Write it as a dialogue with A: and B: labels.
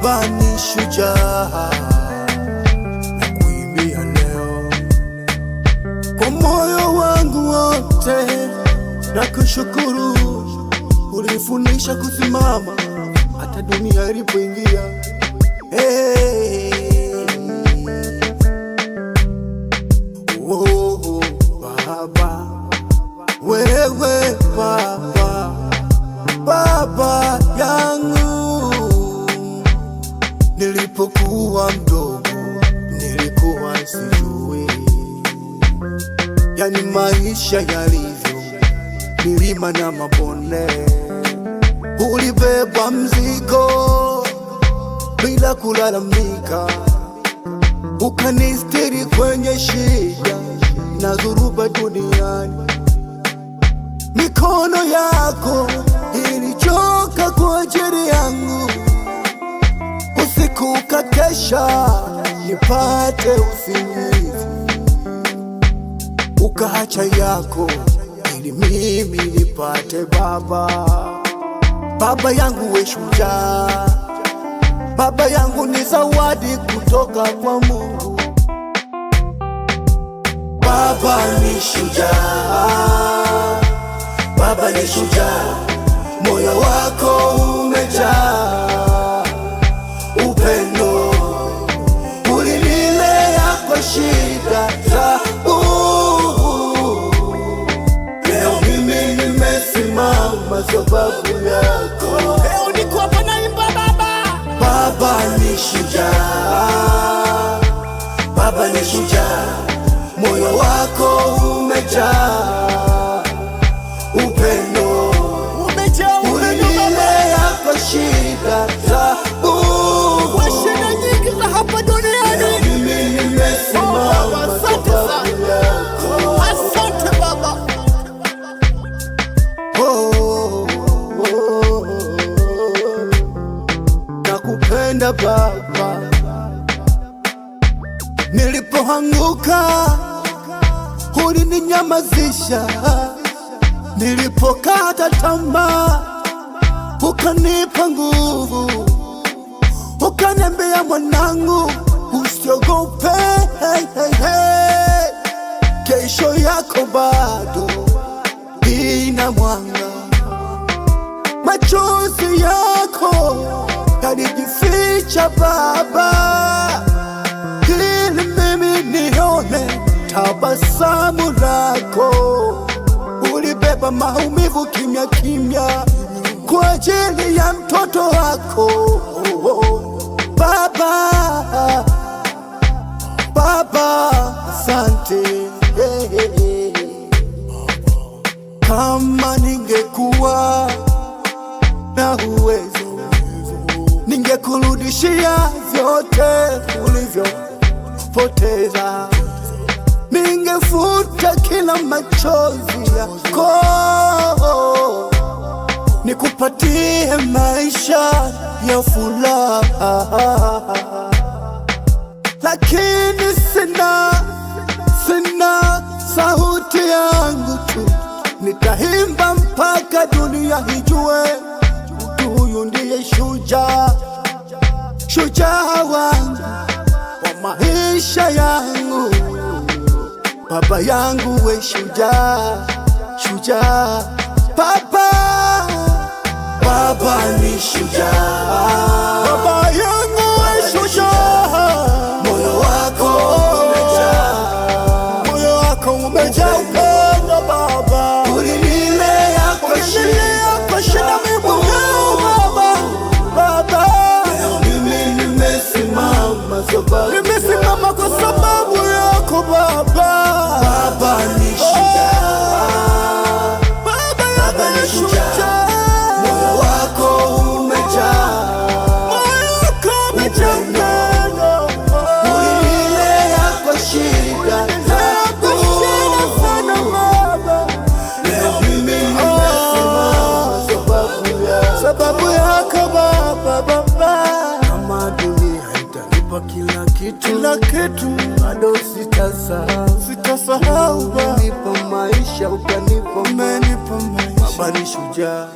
A: Baba ni shujaa, nakuimbia leo kwa moyo wangu wote. Nakushukuru, ulinifundisha kusimama hata dunia ilipoingia. Oh, Baba, wewe Baba, Baba yangu. Nilipokuwa mdogo nilikuwa sijui, yani maisha yalivyo, milima na mabonde. Ulibeba mzigo bila kulalamika, ukanistiri kwenye shida na dhuruba duniani. Mikono yako ilichoka kwa ajili yangu, usiku ukakesha nipate usingizi, ukaacha yako ili mimi nipate. Baba, Baba yangu we shujaa, Baba yangu ni zawadi kutoka kwa Mungu. Baba ni shujaa, Baba ni shujaa, moyo wako umejaa upendo, ulinilea kwa shida zangu. Leo mimi nimesimama sababu yako.
B: Leo niko hapa naimba Baba.
A: Baba ni shujaa, Baba ni shujaa, moyo wako umejaa upendo, ulinilea kwa shida zangu.
B: Kwa shida nyingi za hapa duniani,
A: mimi nimesimama sababu yako.
B: Asante Baba.
A: Nakupenda Baba, nilipoanguka ulininyamazisha, nilipokata tamaa ukanipa nguvu, ukaniambia mwanangu usiogope, kesho yako bado ina mwanga. Machozi yako yalijificha Baba, ili mimi nione tabasamu lako. Ulibeba maumivu kimya kimya kwa ajili ya mtoto wako. Baba, Baba asante. Kama ningekuwa na uwezo, ningekurudishia vyote ulivyopoteza, ningefuta kila machozi yako, nikupatie maisha ya furaha. Lakini sina sauti yangu tu, nitaimba mpaka dunia ijue huyu ndiye shujaa, shujaa wangu wa maisha yangu. Baba yangu we shujaa, shujaa. Baba, Baba ni shujaa, Baba yangu we shujaa, moyo wako umejaa upendo Baba, ulinilea kwa shida mimi Baba. Baba, leo mimi nimesimama kwa sababu yako Baba. Baba ni shujaa, Baba ni shujaa, moyo wako umejaa upendo, ulinilea kwa shida zangu. Leo mimi nimesimama sababu yako Baba. Kama dunia itanipa kila kitu, bado sitasahau. Umenipa maisha, umenipa maisha. Baba ni shujaa.